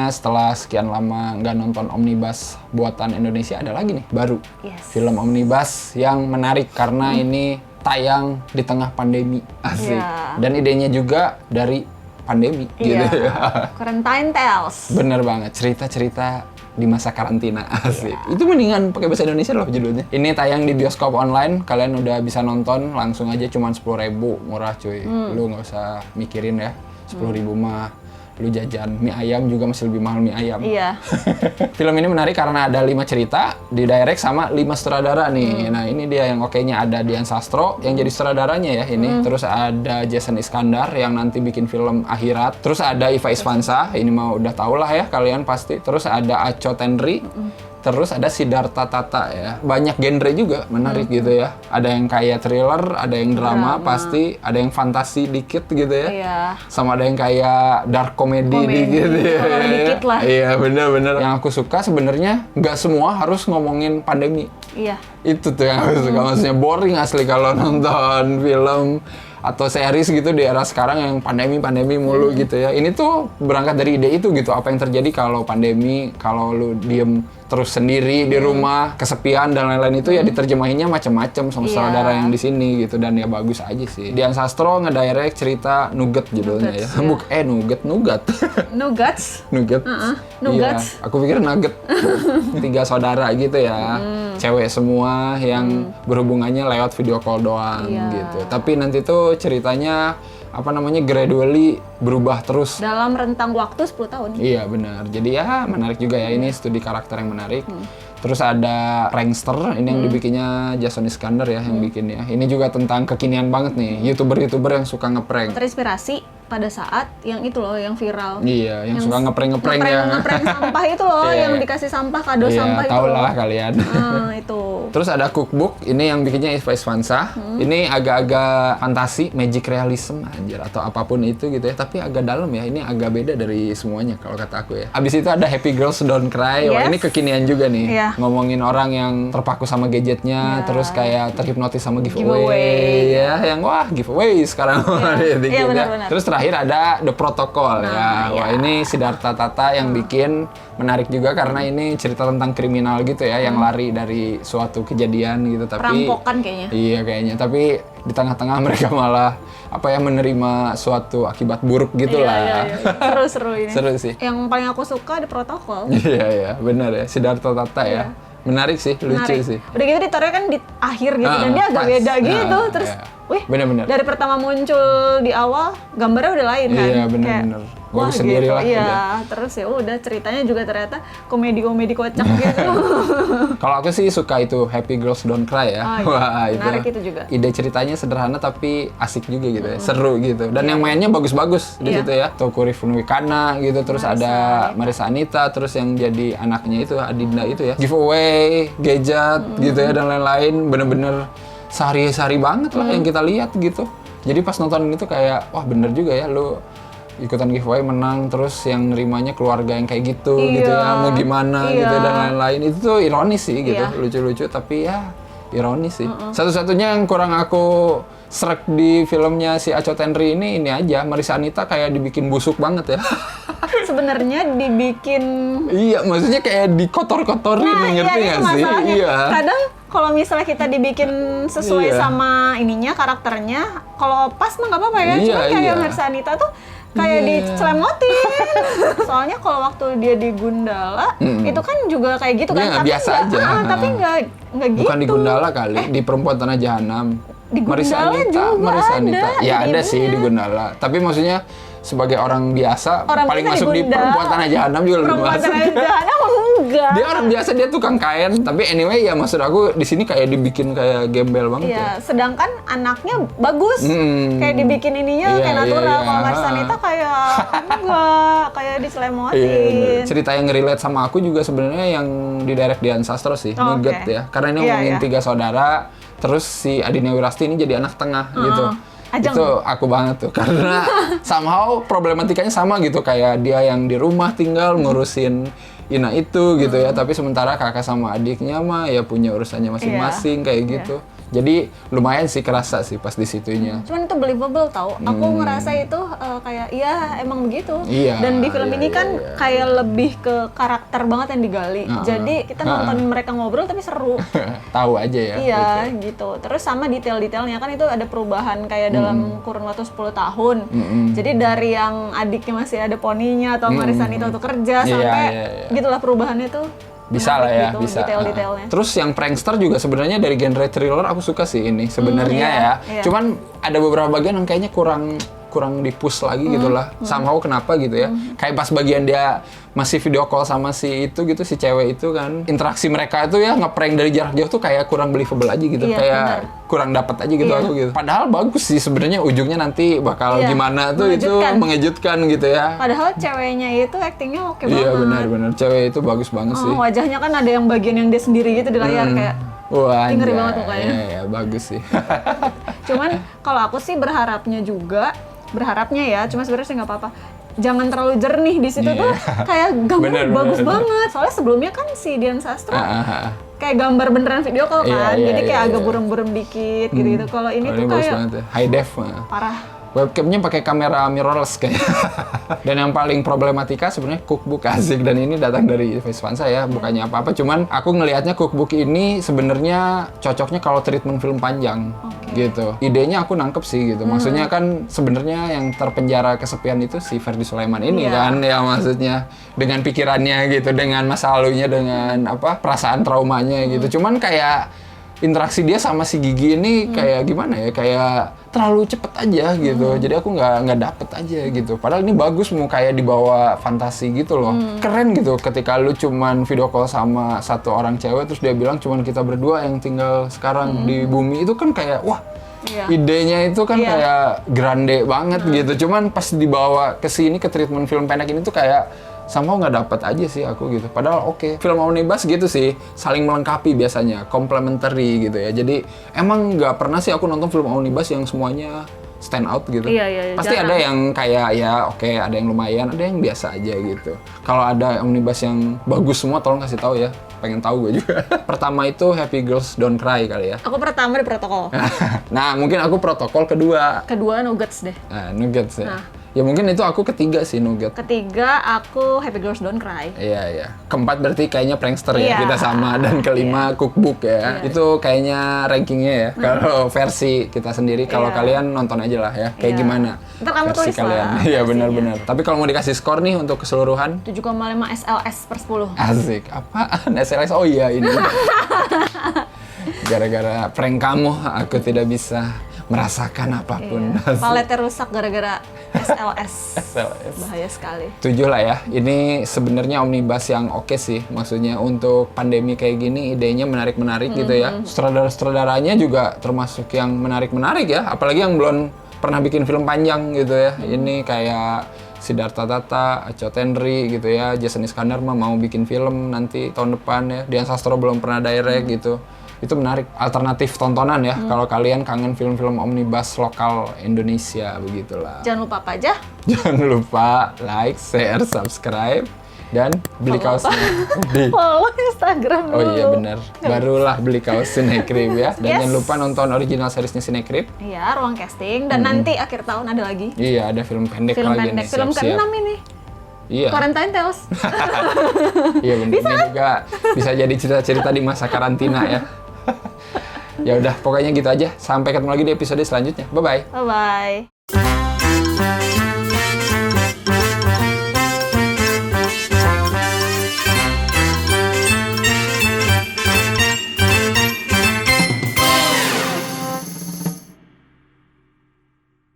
akhirnya setelah sekian lama nggak nonton omnibus buatan Indonesia, ada lagi nih baru film omnibus yang menarik karena ini tayang di tengah pandemi, asik. Dan idenya juga dari pandemi gitu ya. Quarantine Tales. Bener banget, cerita-cerita di masa karantina, asik. Itu mendingan pakai bahasa Indonesia loh judulnya. Ini tayang di bioskop online, kalian udah bisa nonton langsung aja cuman 10.000, murah cuy. Lu nggak usah mikirin ya, 10.000 mah lu jajan mie ayam juga masih lebih mahal mie ayam. Iya. Film ini menarik karena ada 5 cerita, didirect sama 5 sutradara nih. Nah ini dia yang oke-nya, ada Dian Sastro yang jadi sutradaranya ya ini. Terus ada Jason Iskandar yang nanti bikin film Akhirat. Terus ada Iva Isvansa, ini mah udah tau lah ya kalian pasti. Terus ada Aco Tendri. Terus ada Siddhartha Tata ya. Banyak genre juga, menarik gitu ya. Ada yang kayak thriller, ada yang drama pasti, ada yang fantasi dikit gitu ya. Iya. Sama ada yang kayak dark comedy dikit ya. Dikit lah. Iya, bener-bener. Yang aku suka sebenarnya nggak semua harus ngomongin pandemi. Iya. Itu tuh yang aku suka. Maksudnya boring asli kalau nonton film atau series gitu di era sekarang yang pandemi mulu gitu ya. Ini tuh berangkat dari ide itu gitu. Apa yang terjadi kalau pandemi, kalau lu diem terus sendiri di rumah, kesepian dan lain-lain itu ya diterjemahinnya macam-macam sama sutradara yang di sini gitu, dan ya bagus aja sih. Dian Sastro ngedirect cerita Nugget judulnya ya. Nugget. Nuggets. Nugget. Nuggets. Iya, aku pikir nugget. 3 saudara gitu ya. Cewek semua yang berhubungannya lewat video call doang gitu. Tapi nanti tuh ceritanya gradually berubah terus. Dalam rentang waktu 10 tahun. Iya benar. Jadi ya menarik juga ya, ini studi karakter yang menarik. Terus ada Prankster, ini yang dibikinnya Jason Iskandar ya yang bikinnya. Ini juga tentang kekinian banget nih, YouTuber yang suka ngeprank. Terinspirasi pada saat yang itu loh, yang viral. Iya, yang suka ngeprank ya. Ngeprank sampah itu loh, yang dikasih sampah, kado sampah itu. Iya, tau lah kalian. Itu. Terus ada Cookbook, ini yang bikinnya Iva Isvansa. Ini agak-agak fantasi, magic realism anjir, atau apapun itu gitu ya. Tapi agak dalam ya, ini agak beda dari semuanya kalau kata aku ya. Abis itu ada Happy Girls Don't Cry, wah ini kekinian juga nih. Ngomongin orang yang terpaku sama gadgetnya, terus kayak terhipnotis sama giveaway. Ya, yang wah giveaway sekarang. Iya benar-benar. Terus terakhir ada The Protocol ya. Wah ini Siddhartha Tata yang bikin, menarik juga karena ini cerita tentang kriminal gitu ya, yang lari dari suatu kejadian gitu, tapi perampokan kayaknya. Iya kayaknya, tapi di tengah-tengah mereka malah menerima suatu akibat buruk gitu lah. Seru ini. Seru sih. Yang paling aku suka The Protocol. Iya benar ya, Siddhartha Tata ya. Menarik sih, lucu sih. Udah gitu ditaruhnya kan di akhir gitu, dan dia agak beda gitu. Terus, wih, bener-bener. Dari pertama muncul di awal, gambarnya udah lain kan. Iya, bener-bener. Bagus sendiri lah. Iya, terus ya udah ceritanya juga ternyata komedi-komedi kocak gitu. Kalau aku sih suka itu Happy Girls Don't Cry ya. Wah, menarik itu juga. Ide ceritanya sederhana tapi asik juga gitu ya, seru gitu. Dan yang mainnya bagus-bagus di situ ya. Tokuri Funuwikana gitu, terus ada Marissa Anita, terus yang jadi anaknya itu Adinda itu ya. Giveaway, gadget gitu ya, dan lain-lain. Bener-bener sehari-hari banget lah yang kita lihat gitu. Jadi pas nonton itu kayak, wah bener juga ya, lu ikutan giveaway menang, terus yang nerimanya keluarga yang kayak gitu gitu ya, mau gimana gitu dan lain-lain. Itu tuh ironis sih gitu, lucu-lucu tapi ya ironis sih. Satu-satunya yang kurang aku srek di filmnya si Aco Tendri ini aja, Marissa Anita kayak dibikin busuk banget ya. Sebenarnya dibikin, iya maksudnya kayak dikotor-kotorin, ngerti nggak sih? Iya. Kadang kalau misalnya kita dibikin sesuai sama ininya, karakternya, kalau pas mah nggak apa-apa ya. Cuma kayak Marissa Anita tuh kayak dicelemotin. Soalnya kalau waktu dia di Gundala, itu kan juga kayak gitu kan. Tapi biasa aja. Tapi nggak gitu. Bukan di Gundala kali, di Perempuan Tanah Jahanam. Di Gundala juga ada. Ya ada sih di Gundala. Tapi maksudnya sebagai orang biasa, paling masuk di Perempuan Tanah Jahanam juga lebih masuk. Perempuan Tanah Jahanam enggak. Dia orang biasa, dia tukang kain. Tapi anyway ya maksud aku di sini kayak dibikin kayak gembel banget ya. Sedangkan anaknya bagus. Kayak dibikin ininya kayak natural. Kalau Marissa Anita kayak enggak, kayak diselemotin. Cerita yang relate sama aku juga sebenarnya yang didirect Dian Sastro sih, Nugget ya. Karena ini ngomongin 3 saudara, terus si Adina Wirasti ini jadi anak tengah gitu. Itu aku banget tuh, karena somehow problematikanya sama gitu, kayak dia yang di rumah tinggal ngurusin itu gitu ya, tapi sementara kakak sama adiknya mah ya punya urusannya masing-masing kayak gitu. Jadi lumayan sih kerasa sih pas di situnya. Cuman itu believable tau. Aku ngerasa itu kayak iya emang begitu. Iya, Dan di film iya, ini kan iya. kayak lebih ke karakter banget yang digali. Jadi kita nonton mereka ngobrol tapi seru. Tahu aja ya. Iya gitu. Terus sama detail-detailnya kan itu ada perubahan kayak dalam kurun waktu 10 tahun. Jadi dari yang adiknya masih ada poninya atau Marisanita waktu kerja sampai gitulah perubahannya tuh. Bisa lah ya, gitu, bisa. Detail-detailnya. Terus yang prankster juga sebenarnya dari genre thriller aku suka sih ini sebenarnya ya. Cuman ada beberapa bagian yang kayaknya kurang di-push lagi gitu lah. Somehow kenapa gitu ya. Kayak pas bagian dia masih video call sama si itu gitu, si cewek itu kan. Interaksi mereka itu ya ngeprank dari jarak jauh tuh kayak kurang believable aja gitu. Iya, kayak benar. kurang dapat aja gitu aku gitu. Padahal bagus sih sebenarnya ujungnya nanti bakal gimana tuh Mengejutkan. itu mengejutkan gitu ya. Padahal ceweknya itu aktingnya oke banget. Iya benar-benar cewek itu bagus banget sih. Wajahnya kan ada yang bagian yang dia sendiri gitu di layar kayak Wah, ngeri anjay. banget mukanya. Iya, bagus sih. Cuman kalau aku sih berharapnya ya, cuma sebenarnya sih nggak apa-apa. Jangan terlalu jernih di situ tuh kayak gambar bagus banget. Soalnya sebelumnya kan si Dian Sastro kayak gambar beneran video call kan, jadi kayak agak burem-burem dikit gitu-gitu. Kalau ini tuh bagus kayak banget ya. High def. parah. Webcamnya pakai kamera mirrorless kayaknya. Dan yang paling problematika sebenarnya cookbook asik, dan ini datang dari Vespansa ya, bukannya apa-apa. Cuman aku ngelihatnya cookbook ini sebenarnya cocoknya kalau treatment film panjang. Gitu. Idenya aku nangkep sih gitu. Maksudnya kan sebenarnya yang terpenjara kesepian itu si Ferdy Sulaiman ini kan ya, maksudnya dengan pikirannya gitu, dengan masa lalunya, dengan apa perasaan traumanya gitu. Cuman kayak interaksi dia sama si Gigi ini kayak gimana ya, kayak terlalu cepet aja gitu. Jadi aku nggak dapet aja gitu. Padahal ini bagus, mau kayak dibawa fantasi gitu loh. Keren gitu ketika lu cuman video call sama satu orang cewek terus dia bilang cuman kita berdua yang tinggal sekarang di bumi. Itu kan kayak wah, idenya itu kan kayak grande banget gitu. Cuman pas dibawa ke sini ke treatment film pendek ini tuh kayak somehow nggak dapet aja sih aku gitu. Padahal film omnibus gitu sih, saling melengkapi biasanya, complementary gitu ya. Jadi emang nggak pernah sih aku nonton film omnibus yang semuanya stand out gitu. Iya, Pasti jarang. ada yang kayak ya ada yang lumayan, ada yang biasa aja gitu. Kalau ada omnibus yang bagus semua tolong kasih tahu ya. Pengen tahu gue juga. Pertama itu Happy Girls Don't Cry kali ya. Aku pertama di protokol. Nah, mungkin aku protokol kedua. Kedua Nuggets deh. Nuggets ya. Ya mungkin itu aku ketiga sih, Nugget. Ketiga aku Happy Girls Don't Cry. Iya. Keempat berarti kayaknya prankster ya, kita sama. Dan kelima cookbook ya. Itu kayaknya rankingnya ya. Kalau versi kita sendiri, kalau kalian nonton aja lah ya. Kayak gimana Ntar kamu versi tulis kalian. lah Iya benar-benar. Tapi kalau mau dikasih skor nih untuk keseluruhan, 7,5 SLS per 10. asik. Apaan? SLS? Oh iya ini. Gara-gara prank kamu, aku tidak bisa merasakan apapun. Paletnya rusak gara-gara SLS. SLS. Bahaya sekali. 7 lah ya. Ini sebenarnya omnibus yang oke sih. Maksudnya untuk pandemi kayak gini idenya menarik-menarik gitu ya. Sutradara-sutradaranya juga termasuk yang menarik-menarik ya. Apalagi yang belum pernah bikin film panjang gitu ya. Ini kayak Siddhartha Tata, Aco Tendri gitu ya. Jason Iskandar mah mau bikin film nanti tahun depan ya. Dian Sastro belum pernah direct gitu. Itu menarik, alternatif tontonan ya kalau kalian kangen film-film omnibus lokal Indonesia begitulah. Jangan lupa apa aja? Jangan lupa like, share, subscribe, dan beli kaosnya di Follow Instagram dulu. Oh iya benar, barulah beli kaos Cinecrip ya. Dan jangan lupa nonton original seriesnya Cinecrip. Iya, Ruang Casting. Dan nanti akhir tahun ada lagi. Iya, ada film pendek Film lagi pendek, nih, film siap-siap. ke-6 ini. Iya. Quarantine Tales. Iya benar. Ini juga bisa jadi cerita-cerita di masa karantina ya. Ya udah, pokoknya gitu aja. Sampai ketemu lagi di episode selanjutnya. Bye bye. Bye-bye.